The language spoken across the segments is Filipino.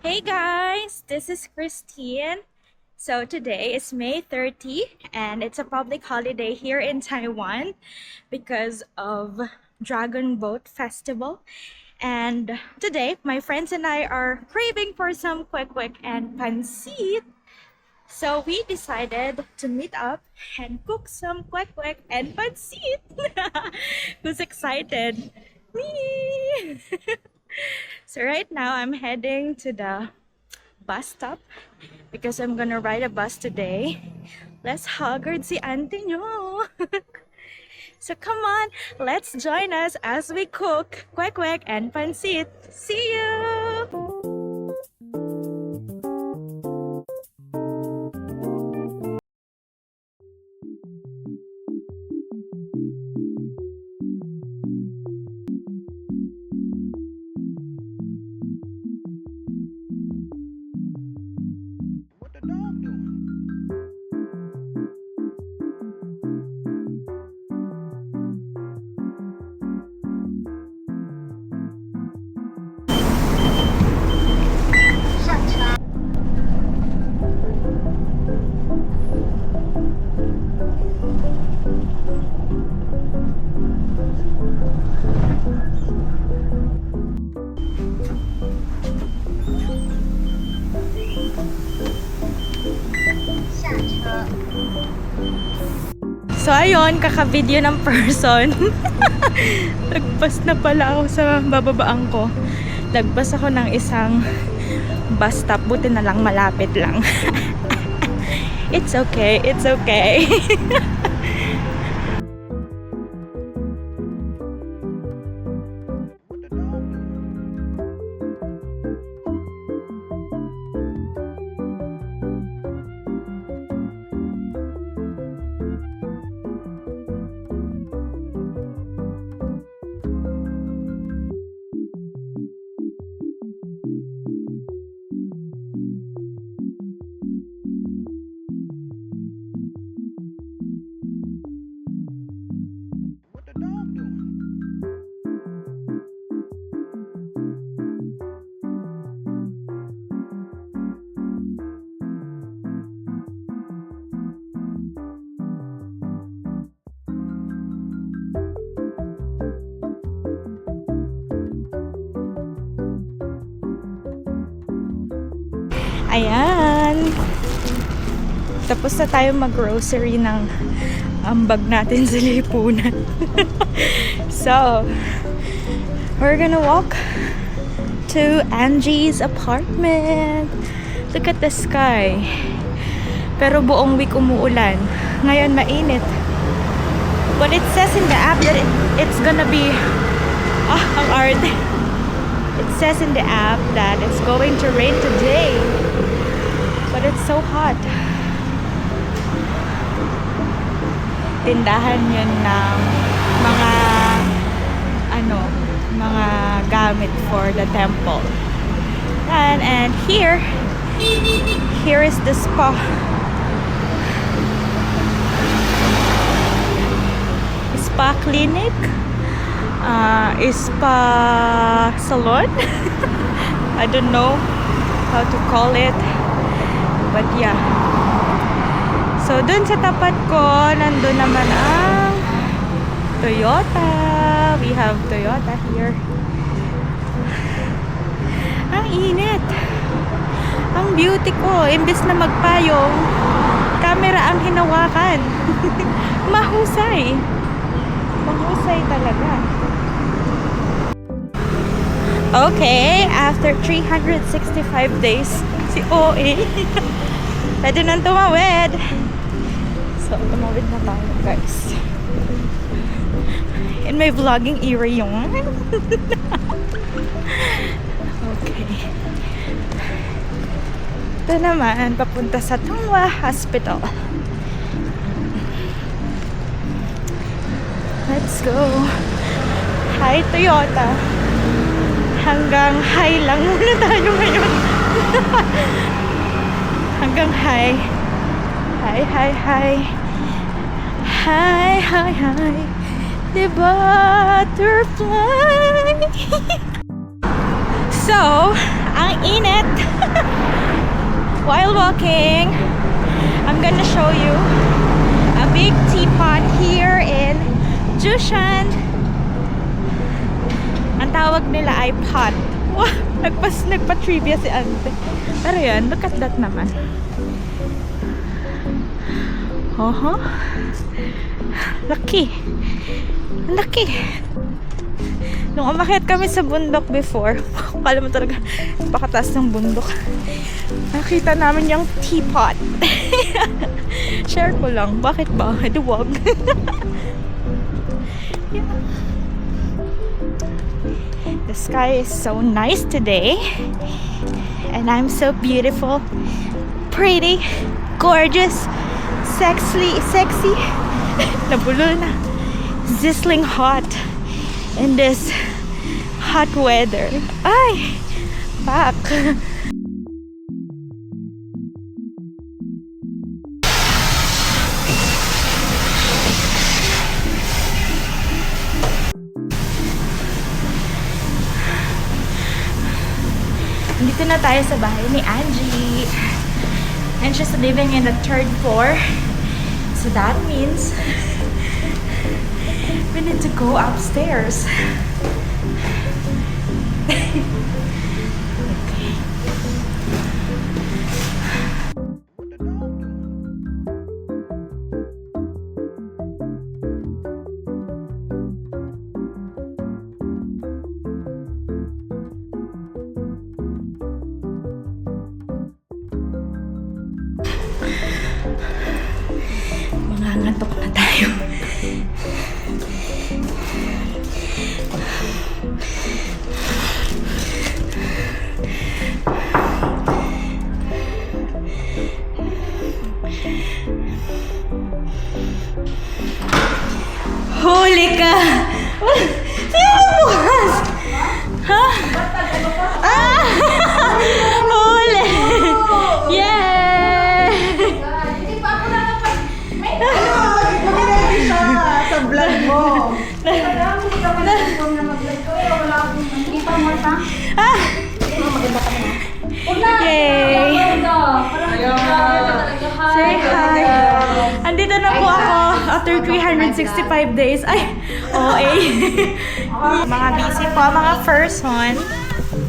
Hey guys, this is Christine. So today is May 30 and it's a public holiday here in Taiwan because of Dragon Boat Festival. And today my friends and I are craving for some kwek kwek and pancit. So we decided to meet up and cook some kwek kwek and pancit. Who's excited? Me! So right now I'm heading to the bus stop because I'm gonna ride a bus today. Let's haggard si auntie nyo. So come on, let's join us as we cook kwek kwek and pancit. See you! What the dog doing? So ayun, kaka-video ng person. Nagpas na pala ako sa bababaan ko. Nagpas ako ng isang bus stop. Buti na lang malapit lang. It's okay, it's okay. What the dog doing? What the dog doing? Ayan. Tapos na tayo mag-grocery ng ambag natin sa lipunan. So, we're gonna walk to Angie's apartment. Look at the sky. Pero buong week umuulan. Ngayon mainit. But it says in the app that it's gonna be ang art. It says in the app that it's going to rain today. But it's so hot. Tindahan yun ng mga mga gamit for the temple. And here is the spa. Spa clinic. Spa salon. I don't know how to call it. But yeah. So, dun sa tapat ko, nandun naman ang Toyota. We have Toyota here. Ang init. Ang beauty ko. Imbis na magpayong, camera ang hinawakan. Mahusay. Mahusay talaga. Okay, after 365 days, si OA. Pwede nang tumawid. So, tumawid na tayo, guys. In my vlogging era yung. Okay. Ito naman, papunta sa Tongwa Hospital. Let's go. Hi, Toyota. Hanggang high lang muna tayo ngayon. Hanggang high. Hi, hi, hi. Hi, hi, hi. The butterfly. So, ang Sobrang init. While walking, I'm gonna show you a big teapot here in Jushan. Ang tawag nila ay pot. Wow, nagpa-trivia si Ante. Pero yun, look at that naman. Laki. Ang laki. Nung umakyat kami sa bundok before, kala mo talaga napakataas ng bundok. Nakita namin yung teapot. Share ko lang. Bakit ba? Duwag. Yeah. The sky is so nice today. And I'm so beautiful, pretty, gorgeous, sexy, nabulol na, sizzling hot in this hot weather. Ay, back. Dito na tayo sa bahay ni Angie. And she's living in the 3rd floor. So that means we need to go upstairs. Okay. What the dog doing? Mangangatok na tayo. Huli ka! Sino bukas? Ha? Ah! Huli! Yay! Sa vlog mo. Ah! Yay! Say hi! Andito na po ako after 365 days. Ay! OA! Mga busy po, mga first one.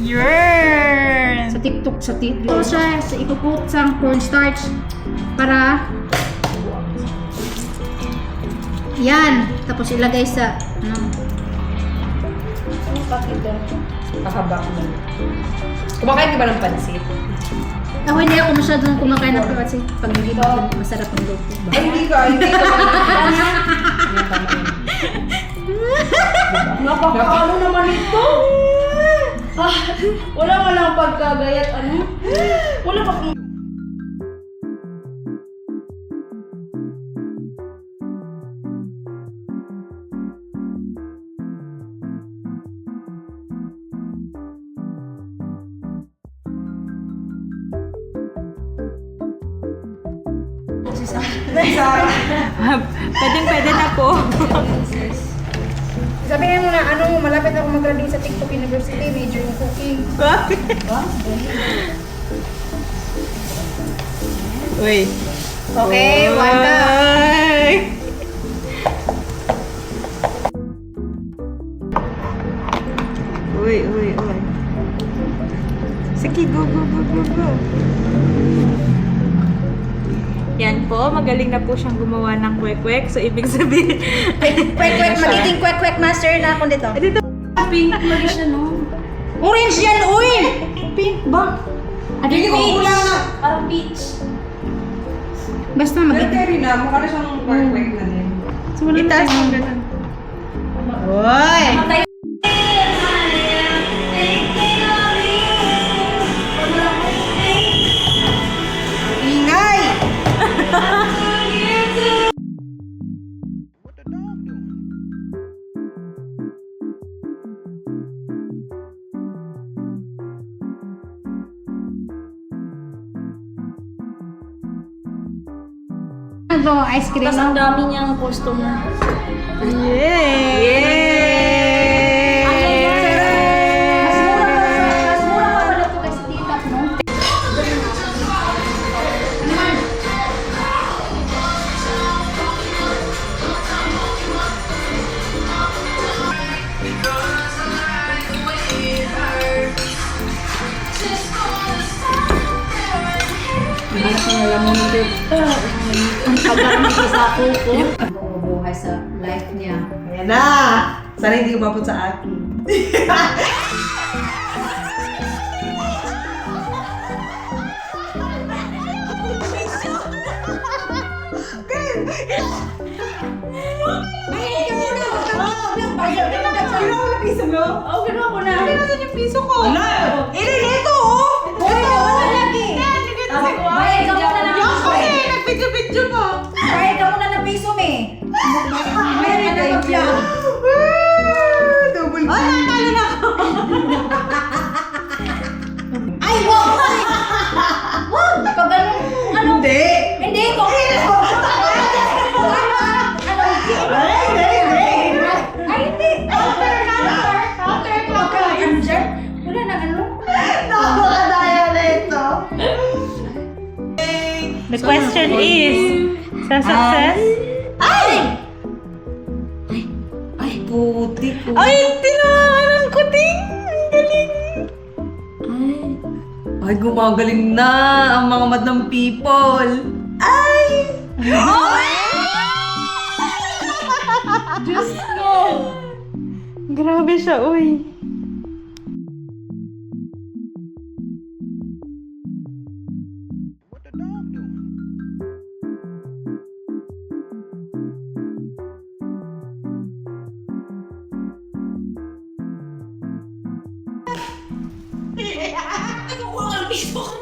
Yun! Sa TikTok, sa TikTok siya, sa ikukot sa cornstarch para yan, tapos ilagay sa Bakit doon? Kakaba ko lang. Kumakain ka ba ng pansit? ako hindi ako masyadong kumakain ng kasi pag hindi mo masarap ang luto ba? Ay, hindi ka. Hindi ka. Napakaano naman ito? Ah, wala nga lang pagkagayat ano? Wala pa kung... Pwede na po. Sabihin mo na ano, malapit ako mag-graduate sa TikTok University, major in cooking. Uy. Okay, one ka. Uy. Sige, go. Yan po, magaling na po siyang gumawa ng kwek-kwek. So, ibig sabihin... Kwek-kwek, magiging kwek-kwek master na ako dito. Dito. Pink lagi siya, no? Orange yan, uy! Pink ba? Hindi ko kulang na. Parang peach. Basta magiging... Rin na, mukha na siyang perfect na din. Itaas mo ganun. Uy! Ingay! What the dog doing? Ano, ice cream Tapos ang lang. dami niyang customer. Yay! Mas mura pa pala ito kaysa Anak niya lang mo nito. Ang pagkakamit sa ako ko. Bumubuhay sa life niya. Ayan na! Sana hindi umabot sa akin. Ginawa na piso mo? Oo, ginawa ko na. Nasaan yung piso ko? Wala! Ito oh! Ito! Sabi ko, ay, ikaw muna na Yung ko eh! Nag-video-video ko! Ay, ikaw muna na piso, me. Ay, Thank you! Double Ay, natalo na ako. Ay, wow! Wow! Pag ganun, ano? Hindi! Hindi ko. Ay, hindi. Counter. Andyan. Wala na, ano? Nakakadaya na ito! The question is, sa success? Ay, puti ko. Ay, tinamaan ang kuting! Ang galing! Ay, gumagaling na ang mga madam people. Ay! Diyos ko! Grabe siya, uy. What the dog doing? Ay, kukuha ka ng piso ko.